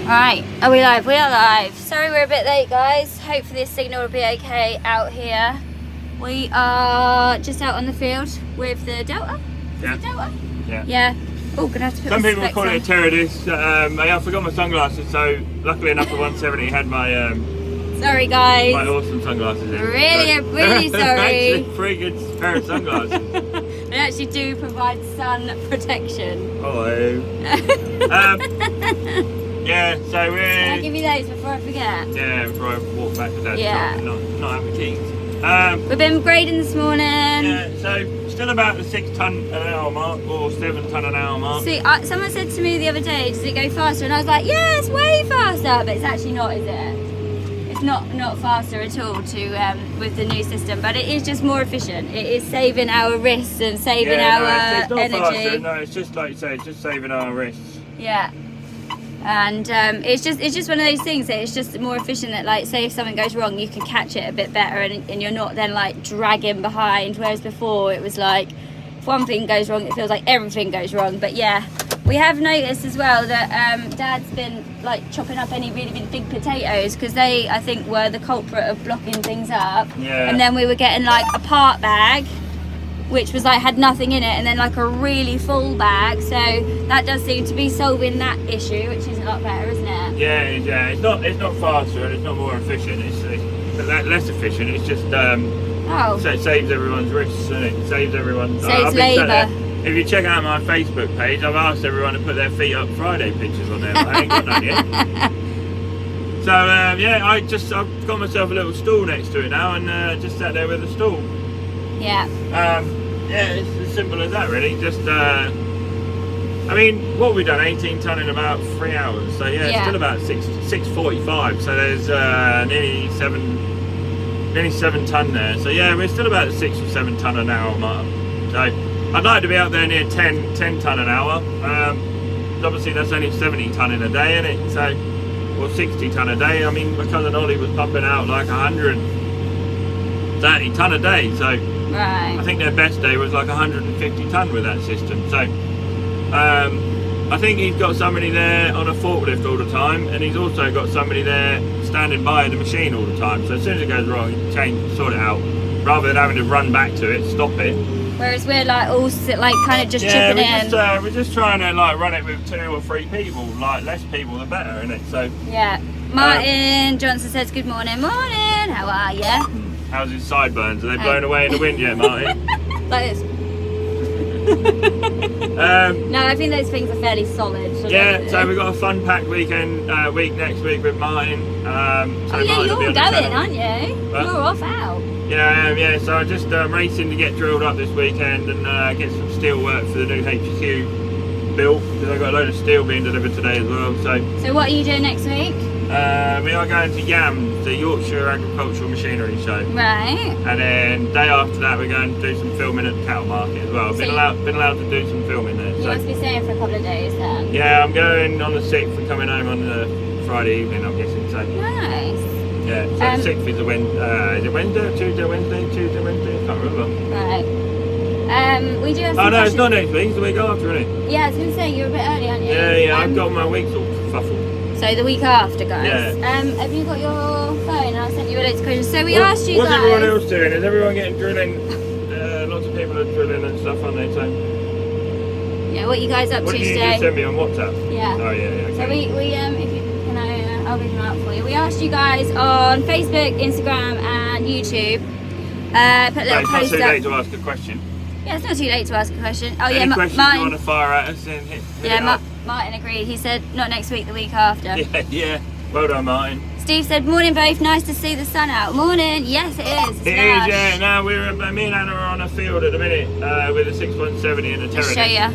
Right, are we live? We are live. Sorry we're a bit late, guys. Hopefully the signal will be okay out here. We are just out on the field with the Delta. Yeah. Is it Delta? Yeah. Yeah. Oh, gonna have to put Some my people specs call it a on. Terradis. I forgot my sunglasses, so luckily enough the 170 had my Sorry, guys. my awesome sunglasses in. Really sorry. Actually, pretty good pair of sunglasses. They actually do provide sun protection. Hello. Yeah, so Can I we're give you those before I forget? before I walk back to Dad's Yeah. shop, not have the keys. We've been grading this morning. Yeah, so still about the 6 tonne an hour mark or 7 tonne an hour mark. See, someone said to me the other day, does it go faster? And I was like, yeah, it's way faster, but it's actually not, is it? It's not faster at all with the new system, but it is just more efficient. It is saving our wrists and saving our it's not energy. faster, no, it's just like you say, it's just saving our wrists. Yeah. And it's just one of those things that it's just more efficient that, like, say if something goes wrong, you can catch it a bit better and you're not then like dragging behind, whereas before it was like if one thing goes wrong it feels like everything goes wrong. But yeah, we have noticed as well that Dad's been like chopping up any really big potatoes because they, I think, were the culprit of blocking things up. Yeah. And then we were getting like a part bag which was like had nothing in it, and then like a really full bag, so that does seem to be solving that issue, which is a lot better, isn't it? Yeah, it's not faster and it's not more efficient, it's less efficient, it's just so it saves everyone's wrists and it saves everyone, saves labour. If you check out my Facebook page, I've asked everyone to put their feet up Friday pictures on there, but I ain't got none yet. So yeah, I've got myself a little stool next to it now and just sat there with a stool. Yeah. Yeah, it's as simple as that really. Just I mean, what we've done, 18 tonne in about 3 hours. So yeah, it's still about 6:45. So there's nearly 7 tonne there. So yeah, we're still about 6 or 7 tonne an hour mark. So I'd like to be out there near 10 tonne an hour. Obviously that's only 70 tonne in a day, isn't it? So, or 60 tonne a day. I mean, my cousin Ollie was pumping out like 130 tonne a day. So. Right. I think their best day was like 150 tonne with that system. So I think he's got somebody there on a forklift all the time, and he's also got somebody there standing by the machine all the time. So as soon as it goes wrong, you sort it out, rather than having to run back to it, stop it. Whereas we're like all like kind of just chipping in. We're just trying to like run it with 2 or 3 people. Like less people, the better, isn't it? So yeah. Martin Johnson says good morning. Morning. How are you? How's his sideburns? Are they blown away in the wind yet, Martin? Like this. No, I think those things are fairly solid. So we've got a fun packed week next week with Martin. So you're all going, aren't you? You're off out. Yeah, I am, yeah. So I'm just racing to get drilled up this weekend and get some steel work for the new HQ built, because I've got a load of steel being delivered today as well. So what are you doing next week? We are going to YAMS, the Yorkshire Agricultural Machinery Show. Right. And then day after that we're going to do some filming at the cattle market as well. I've been allowed to do some filming there. You must be staying for a couple of days then. Yeah, I'm going on the 6th and coming home on the Friday evening, I'm guessing. So. Nice. Yeah, so the 6th is a Wednesday. Is it Wednesday or Tuesday, Wednesday? Tuesday, Wednesday? I can't remember. Right. We do have some no, it's not next week, it's the week after, isn't it? Yeah, I was going to say, you're a bit early, aren't you? Yeah, I've got my weeks all fuffled. So the week after, guys. Yeah. Have you got your phone? I sent you a loads of questions. So we asked you what's guys. What's everyone else doing? Is everyone getting drilling? Lots of people are drilling and stuff, aren't they? So. Yeah, what are you guys up to today? What did you just send me on WhatsApp? Yeah. Oh yeah. Okay. So we if you can I'll read them out for you. We asked you guys on Facebook, Instagram, and YouTube. Put a little It's post not too up. late to ask a question. Yeah, it's not too late to ask a question. Oh Any yeah, questions Martin. you want to fire at us? Then hit it up. Martin agreed. He said not next week, the week after. Yeah. Well done, Martin. Steve said, morning both, nice to see the sun out. Morning. Yes, it is. It is, yeah. No, me and Anna are on a field at the minute with a 6170 and a Terradis. I'll show you.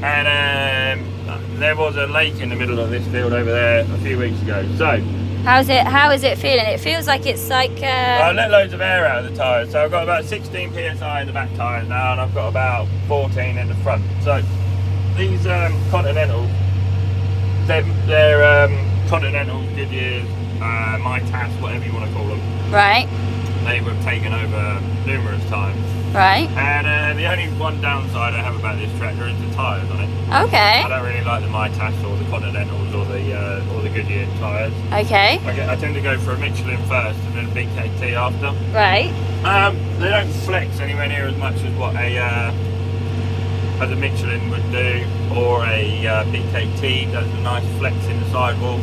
And there was a lake in the middle of this field over there a few weeks ago. So how is it feeling? It feels like it's like I let loads of air out of the tyres, so I've got about 16 psi in the back tyres now, and I've got about 14 in the front. So these Continentals, they're Continental, Goodyears, my TAS, whatever you want to call them. right. they were taken over numerous times. Right. And the only one downside I have about this tractor is the tyres on it. Okay. I don't really like the Mitas or the Continentals or the Goodyear tyres. Okay. I tend to go for a Michelin first and then a BKT after. Right. They don't flex anywhere near as much as what a Michelin would do, or a BKT does a nice flex in the sidewall.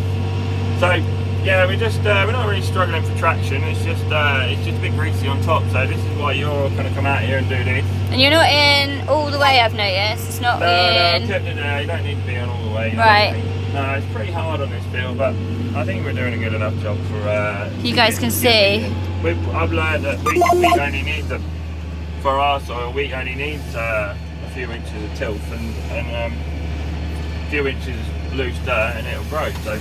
So yeah, we're not really struggling for traction. It's just a bit greasy on top. So this is why you're going to come out here and do this. And you're not in all the way, I've noticed. It's not No, in. I kept it there. You don't need to be on all the way. Right. No, it's pretty hard on this field, but I think we're doing a good enough job for. You guys can see. I've learned that wheat only needs for our soil. Wheat only needs a few inches of tilth and a few inches loose dirt, and it'll grow. So.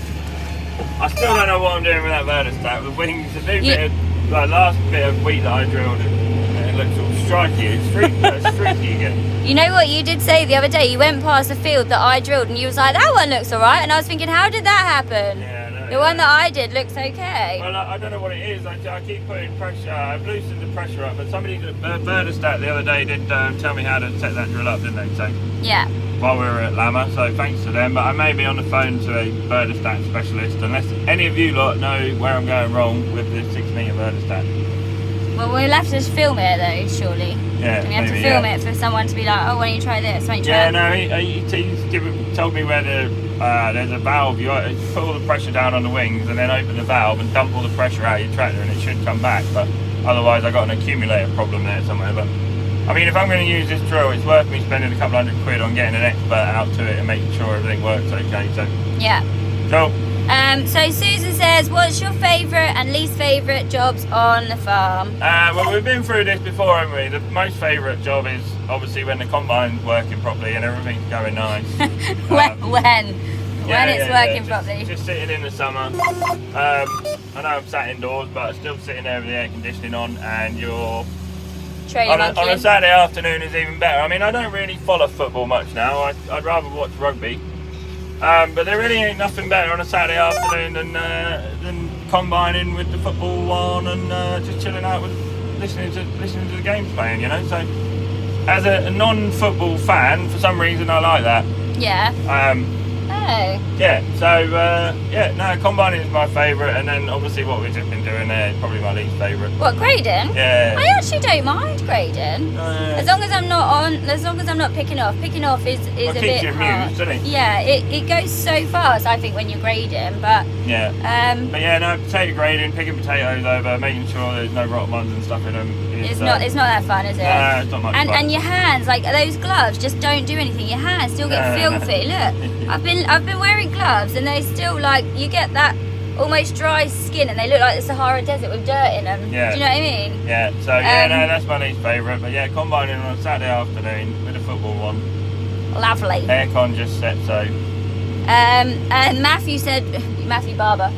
I still don't know what I'm doing with that Verdestat. The wings, the new bit of, last bit of wheat that I drilled, it looks all striky. It's streaky again. You know what you did say the other day? You went past a field that I drilled and you was like, that one looks alright. And I was thinking, how did that happen? Yeah, no, the one that I did looks okay. Well, I don't know what it is. I keep putting pressure. I've loosened the pressure up, but somebody did Verdestat the other day did tell me how to set that drill up, didn't they? So, yeah. While we were at Lama, so thanks to them. But I may be on the phone to a Verdestat specialist, unless any of you lot know where I'm going wrong with the 6 metre Verdestat. Well, we'll have to just film it though, surely. Yeah, we have to film it for someone to be like, oh, why don't you try this? Why don't you try he told me where there's a valve. You put all the pressure down on the wings and then open the valve and dump all the pressure out of your tractor, and it should come back. But otherwise, I got an accumulator problem there somewhere. But I mean, if I'm going to use this drill, it's worth me spending a couple £100 on getting an expert out to it and making sure everything works okay. So yeah. Cool. So Susan says, what's your favourite and least favourite jobs on the farm? Well, we've been through this before, haven't we? The most favourite job is obviously when the combine's working properly and everything's going nice. When it's working properly. Just sitting in the summer. I know I'm sat indoors, but I'm still sitting there with the air conditioning on, and you're on a Saturday afternoon is even better. I mean, I don't really follow football much now. I'd rather watch rugby. But there really ain't nothing better on a Saturday afternoon than combining with the football on and just chilling out with listening to the games playing, you know. So as a non-football fan, for some reason I like that. Yeah. Yeah, so combining is my favourite, and then obviously what we've just been doing there is probably my least favourite. What, grading? Yeah. I actually don't mind grading. As long as I'm not picking off. Picking off is a bit you hard. amused, doesn't it? Yeah, it goes so fast, I think, when you're grading, but yeah. But yeah, no, potato grading, picking potatoes over, making sure there's no rotten ones and stuff in them. It's not that fun, is it? No, it's not much fun. And your hands, like those gloves, just don't do anything. Your hands still get filthy. Look, I've been wearing gloves and they still, like, you get that almost dry skin and they look like the Sahara Desert with dirt in them. Yeah. Do you know what I mean? Yeah, so that's my least favourite. But yeah, combining on a Saturday afternoon with a football one. Lovely. Aircon just set so. And Matthew Barber,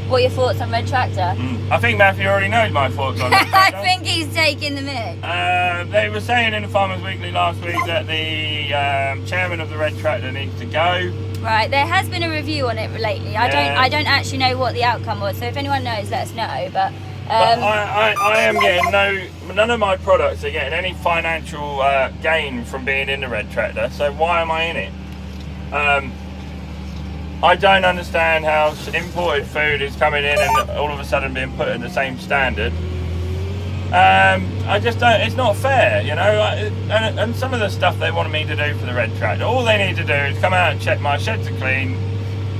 what are your thoughts on Red Tractor? I think Matthew already knows my thoughts on Red Tractor. I think he's taking the mix. They were saying in the Farmers Weekly last week that the chairman of the Red Tractor needs to go. Right, there has been a review on it lately. I don't actually know what the outcome was, so if anyone knows, let us know. But I am getting none of my products are getting any financial gain from being in the Red Tractor. So why am I in it? I don't understand how imported food is coming in and all of a sudden being put in the same standard. I just don't, it's not fair, you know, and some of the stuff they wanted me to do for the Red Tractor, all they need to do is come out and check my sheds are clean,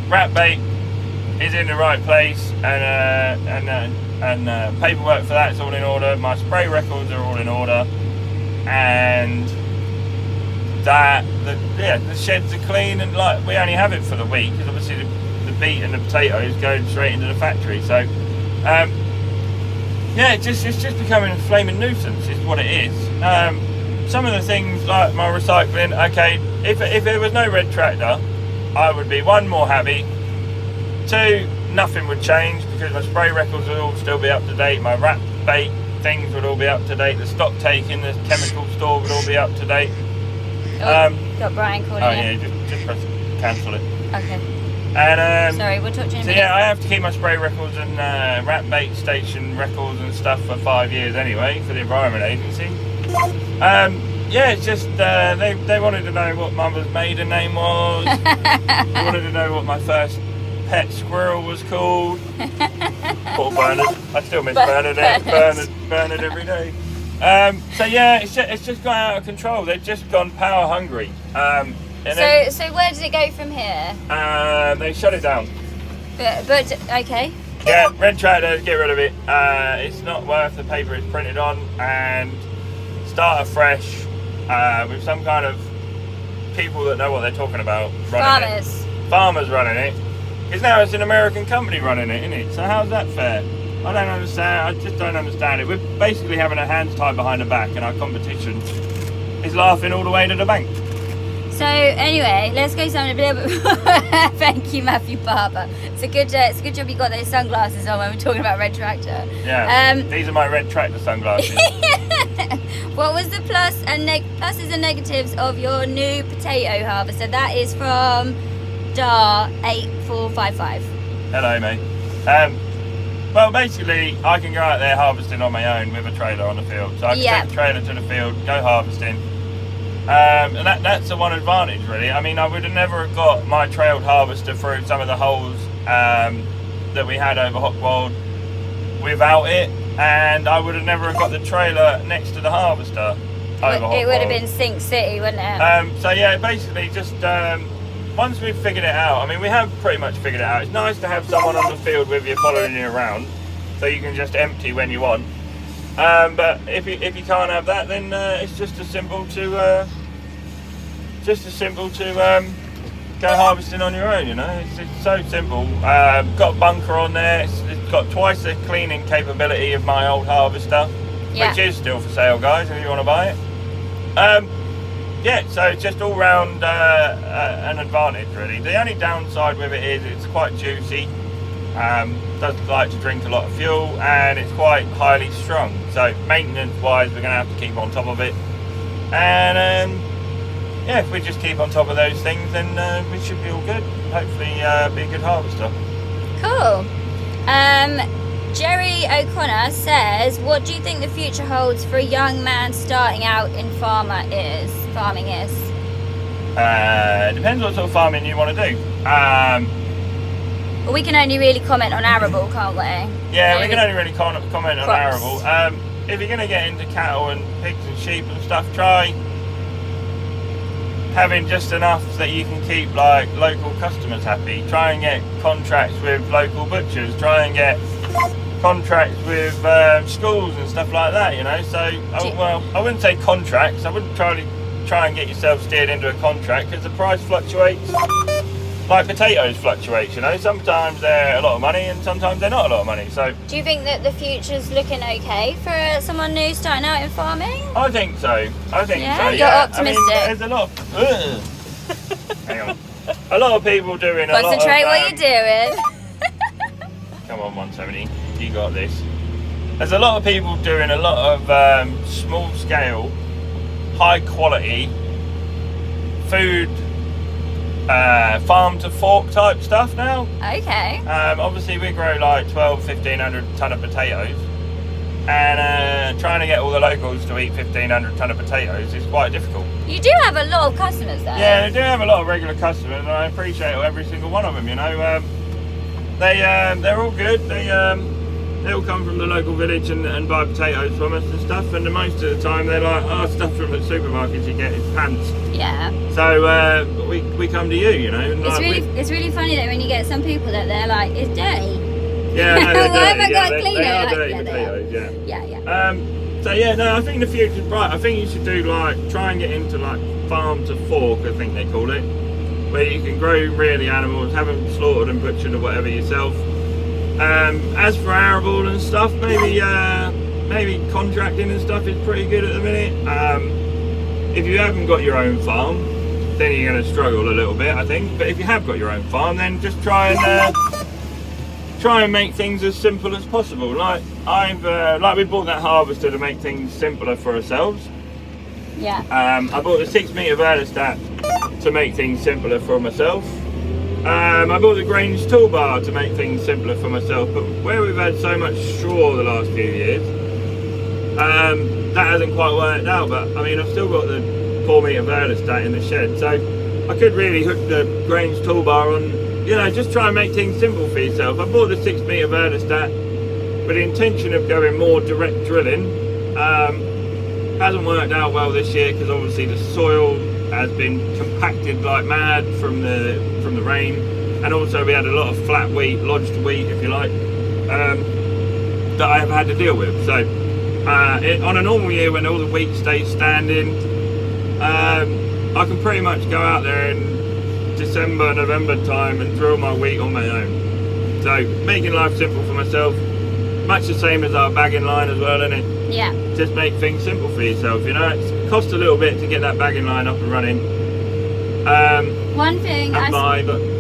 rat bait is in the right place, and paperwork for that is all in order, my spray records are all in order, and the sheds are clean, and like we only have it for the week because obviously the beet and the potatoes go straight into the factory. So it's just becoming a flaming nuisance is what it is. Some of the things like my recycling, okay, if there was no Red Tractor, I would be one, more happy, two, nothing would change because my spray records would all still be up to date, my rat bait things would all be up to date, the stock taking, the chemical store would all be up to date. Got Brian calling you. Yeah, just press cancel it. Okay. And sorry, we'll talk to you in a so minute. yeah, I have to keep my spray records and rat bait station records and stuff for 5 years anyway for the Environment Agency. Yeah, it's just they wanted to know what Mother's maiden name was. They wanted to know what my first pet squirrel was called. Poor Bernard. I still miss Bernard every day. So yeah, it's just gone out of control. They've just gone power hungry. So where does it go from here? They shut it down. But okay. Yeah, red tractor, get rid of it. It's not worth the paper it's printed on, and start afresh with some kind of people that know what they're talking about running Farmers running it. Because now it's an American company running it, isn't it? So how's that fair? I don't understand. I just don't understand it. We're basically having our hands tied behind the back, and our competition is laughing all the way to the bank. So anyway, let's go something a little bit. Thank you, Matthew Barber. It's a good job you got those sunglasses on when we're talking about red tractor. Yeah. These are my red tractor sunglasses. What was the pluses and negatives of your new potato harvester? That is from DAR 8455. Hello, mate. Well, basically, I can go out there harvesting on my own with a trailer on the field. So I can take the trailer to the field, go harvesting. And that's the one advantage, really. I mean, I would have never got my trailed harvester through some of the holes that we had over Hockwold without it, and I would have never got the trailer next to the harvester over Hockwold. It would have been Sink City, wouldn't it? So yeah, basically just once we've figured it out, I mean, we have pretty much figured it out. It's nice to have someone on the field with you following you around, so you can just empty when you want. But if you can't have that, then it's just as simple to go harvesting on your own. You know, it's so simple. Got a bunker on there. It's got twice the cleaning capability of my old harvester, which is still for sale, guys. If you want to buy it. Yeah, so it's just all round an advantage, really. The only downside with it is it's quite juicy. Does like to drink a lot of fuel, and it's quite highly strung, so maintenance wise we're going to have to keep on top of it, and yeah, if we just keep on top of those things, then we should be all good. Hopefully be a good harvester. Cool. Jerry O'Connor says, what do you think the future holds for a young man starting out in farming is? Depends what sort of farming you want to do. Well, we can only really comment on arable, can't we? Yeah, we can only really comment on arable. If you're going to get into cattle and pigs and sheep and stuff, try having just enough that you can keep like local customers happy. Try and get contracts with local butchers. Try and get contracts with schools and stuff like that. You know, so I wouldn't say contracts. I wouldn't try and get yourself steered into a contract, because the price fluctuates. Like potatoes fluctuate, you know. Sometimes they're a lot of money, and sometimes they're not a lot of money. So, do you think that the future's looking okay for someone new starting out in farming? I think so. You're optimistic. I mean, there's a lot. Hang on. A lot of people doing. Concentrate what you're doing. Come on, 170. You got this. There's a lot of people doing a lot of small scale, high quality food. Farm to fork type stuff now. Okay. Obviously we grow like 1,500 ton of potatoes, and trying to get all the locals to eat 1,500 ton of potatoes is quite difficult. You do have a lot of customers though. Yeah, they do have a lot of regular customers, and I appreciate every single one of them, you know. They're all good. They all come from the local village and buy potatoes from us and stuff, and most of the time they're like, stuff from the supermarkets you get is pants. Yeah. So we come to you, you know. And it's really funny though when you get some people that they're like, it's dirty. Yeah, no, they're Why dirty. have I got to clean it? They are dirty potatoes, Yeah. So yeah, no, I think the future's bright. I think you should do try and get into farm to fork, I think they call it, where you can grow really animals, have them slaughtered and butchered or whatever yourself. As for arable and stuff, maybe contracting and stuff is pretty good at the minute. If you haven't got your own farm, then you're going to struggle a little bit, I think. But if you have got your own farm, then just try and make things as simple as possible. Like we bought that harvester to make things simpler for ourselves. Yeah. I bought the 6 metre vertistat to make things simpler for myself. I bought the Grange toolbar to make things simpler for myself, but where we've had so much straw the last few years, that hasn't quite worked out. But I mean, I've still got the 4 metre vertistat in the shed, so I could really hook the Grange toolbar on, you know, just try and make things simple for yourself. I bought the 6 metre vertistat with the intention of going more direct drilling. Hasn't worked out well this year because obviously the soil has been compacted like mad from the rain, and also we had a lot of flat wheat, lodged wheat if you like, that I have had to deal with. So on a normal year when all the wheat stays standing, I can pretty much go out there in December, November time and drill my wheat on my own. So making life simple for myself, much the same as our bagging line as well, isn't it? Yeah. Just make things simple for yourself, you know. It costs a little bit to get that bagging line up and running. One thing I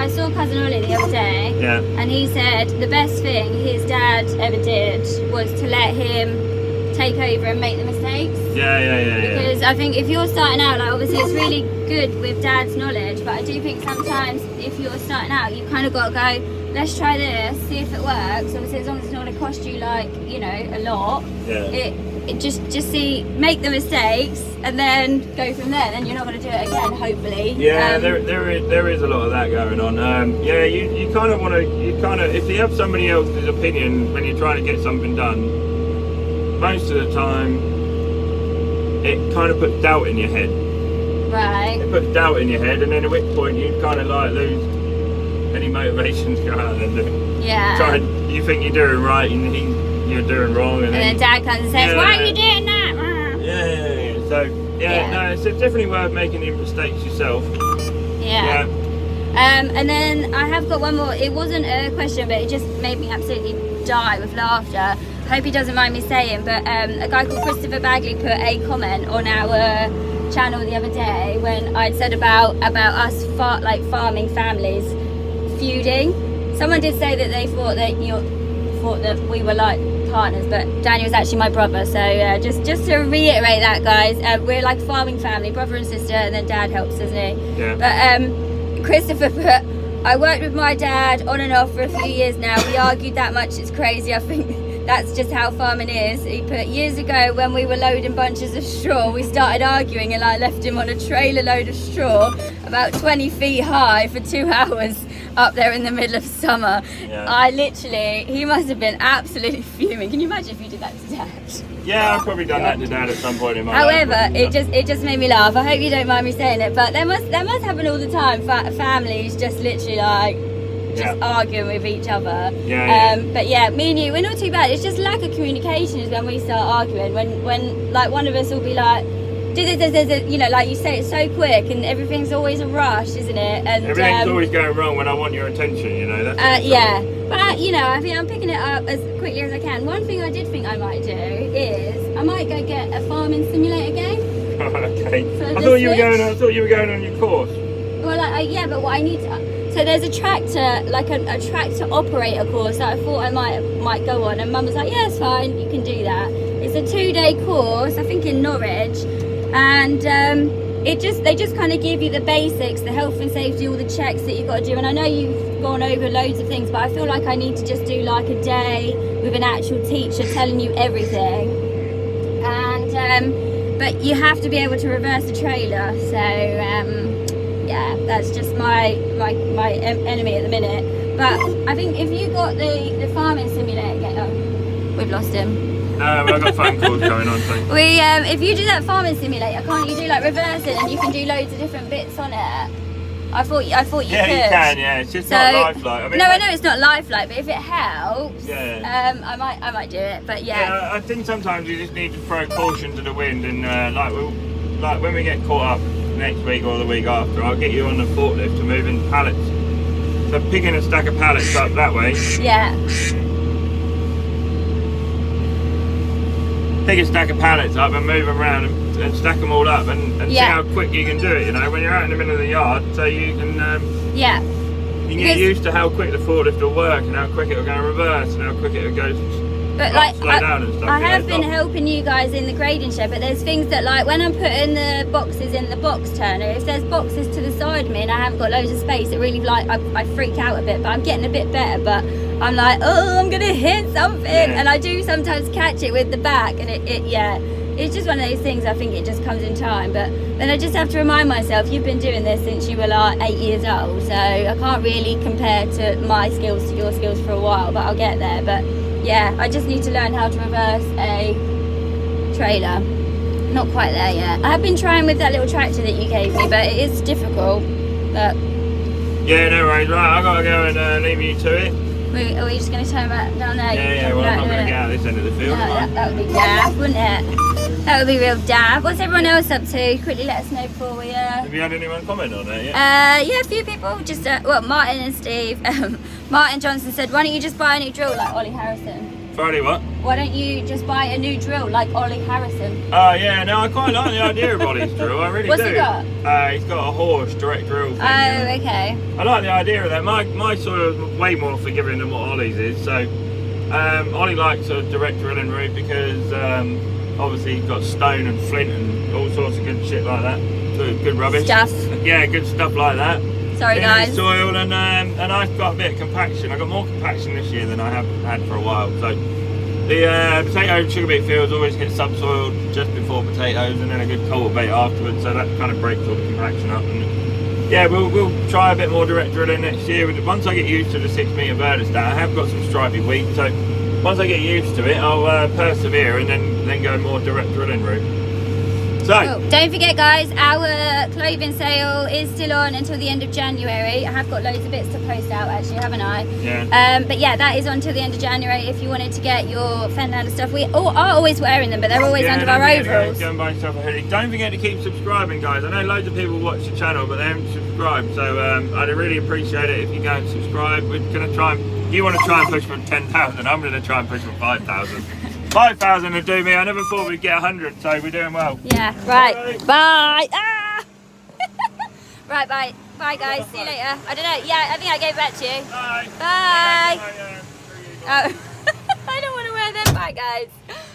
saw Cousin Ollie the other day, yeah, and he said the best thing his dad ever did was to let him take over and make the mistakes. Yeah. Because I think if you're starting out, like obviously it's really good with Dad's knowledge, but I do think sometimes if you're starting out, you kind of got to go, let's try this, see if it works. Obviously, as long as it's not going to cost you, like, you know, a lot. Yeah. It just see, make the mistakes, and then go from there. Then you're not going to do it again, hopefully. Yeah, there is a lot of that going on. Yeah, you kind of want to, if you have somebody else's opinion when you're trying to get something done, most of the time it kind of puts doubt in your head. Right. It puts doubt in your head, and then at which point you kind of like lose any motivation to go out there and do. Yeah. You think you're doing right and you're doing wrong, and then Dad comes and says, "Why are you doing that?" Yeah. So no, it's definitely worth making the mistakes yourself. Yeah. And then I have got one more. It wasn't a question, but it just made me absolutely die with laughter. I hope he doesn't mind me saying, but a guy called Christopher Bagley put a comment on our channel the other day when I'd said about us farming families feuding. Someone did say that they thought that we were like partners, but Daniel's actually my brother. So just to reiterate that, guys, we're like a farming family, brother and sister, and then Dad helps, doesn't he? Yeah. But Christopher put, I worked with my dad on and off for a few years now. We argued that much, it's crazy. I think that's just how farming is. He put, years ago when we were loading bunches of straw, we started arguing and I left him on a trailer load of straw about 20 feet high for 2 hours up there in the middle of summer. Yeah. He must have been absolutely fuming. Can you imagine if you did that to Dad? Yeah, I've probably done that to Dad at some point in my life. However, it just made me laugh. I hope you don't mind me saying it, but that must happen all the time. Families just literally like arguing with each other. But yeah, me and you, we're not too bad. It's just lack of communication is when we start arguing. When like one of us will be like, you know, like you say, it's so quick and everything's always a rush, isn't it? And everything's always going wrong when I want your attention, you know. That's but you know, I think I'm picking it up as quickly as I can. One thing I did think I might do is I might go get a farming simulator game. Okay. I thought you were going on your course. Well, but what I need to. So there's a tractor, like a tractor operator course that I thought I might go on, and Mum was like, "Yeah, it's fine, you can do that." It's a 2-day course, I think in Norwich, and they just kind of give you the basics, the health and safety, all the checks that you've got to do. And I know you've gone over loads of things, but I feel like I need to just do like a day with an actual teacher telling you everything. And but you have to be able to reverse a trailer, so. Yeah, that's just my enemy at the minute. But I think if you got the farming simulator game, we've lost him. I've got phone calls going on. So. If you do that farming simulator, can't you do like reversing and you can do loads of different bits on it? I thought you could. Yeah, you can. Yeah, it's just not lifelike. I mean, I know it's not lifelike, but if it helps, yeah. I might do it. But yeah, I think sometimes you just need to throw caution to the wind, and like when we get caught up next week or the week after, I'll get you on the forklift to move in pallets. So picking a stack of pallets up that way. Yeah. Pick a stack of pallets up and move them around and stack them all up and see how quick you can do it, you know, when you're out in the middle of the yard, so you can you can get used to how quick the forklift will work and how quick it'll go in reverse and how quick it'll go. But like, slow down and stuff. I have been helping you guys in the grading shed, but there's things that, like, when I'm putting the boxes in the box turner, if there's boxes to the side of me and I haven't got loads of space, it really, like, I freak out a bit. But I'm getting a bit better, but I'm like, oh, I'm gonna hit something. And I do sometimes catch it with the back, and it's just one of those things. I think it just comes in time. But then I just have to remind myself, you've been doing this since you were like 8 years old, so I can't really compare to my skills to your skills for a while, but I'll get there. But yeah, I just need to learn how to reverse a trailer. Not quite there yet. I have been trying with that little tractor that you gave me, but it is difficult. But yeah, no worries. Right, I've got to go and leave you to it. Are we just going to turn back down there? Yeah, well, I'm not going to get out this end of the field. No, that would be daft, wouldn't it? That would be real daft. What's everyone else up to? Quickly let us know before we... Have you had anyone comment on that yet? Yeah, a few people. Just, Martin and Steve. Martin Johnson said, why don't you just buy a new drill like Ollie Harrison? Friday what? Why don't you just buy a new drill like Ollie Harrison? Oh, yeah, no, I quite like the idea of Ollie's drill, I really do. What's he got? He's got a horse direct drill thing. Oh, okay. I like the idea of that. My soil's way more forgiving than what Ollie's is, so Ollie likes a direct drilling route because obviously he's got stone and flint and all sorts of good shit like that. Good rubbish. Stuff. Yeah, good stuff like that. Sorry, in guys. Soil and I've got a bit of compaction. I got more compaction this year than I have had for a while. So the potato sugar beet fields always get subsoiled just before potatoes, and then a good cultivate afterwards. So that kind of breaks all the compaction up. And yeah, we'll try a bit more direct drilling next year. Once I get used to the 6 metre Verdistan, I have got some stripy wheat. So once I get used to it, I'll persevere and then go more direct drilling route. So, cool. Don't forget, guys, our clothing sale is still on until the end of January. I have got loads of bits to post out, actually, haven't I? Yeah. But yeah, that is on till the end of January. If you wanted to get your Fenland stuff, we are always wearing them, but they're always under our overalls. Go and buy yourself a hoodie. Don't forget to keep subscribing, guys. I know loads of people watch the channel, but they haven't subscribed. So I'd really appreciate it if you go and subscribe. We're going to try and... You want to try and push for 10,000. I'm going to try and push for 5,000. 5,000 would do me. I never thought we'd get 100, so we're doing well. Yeah, right. Bye. Ah! Right, bye. Bye, guys. See you later. I don't know. Yeah, I think I gave it back to you. Bye. Bye. Oh. I don't want to wear them. Bye, guys.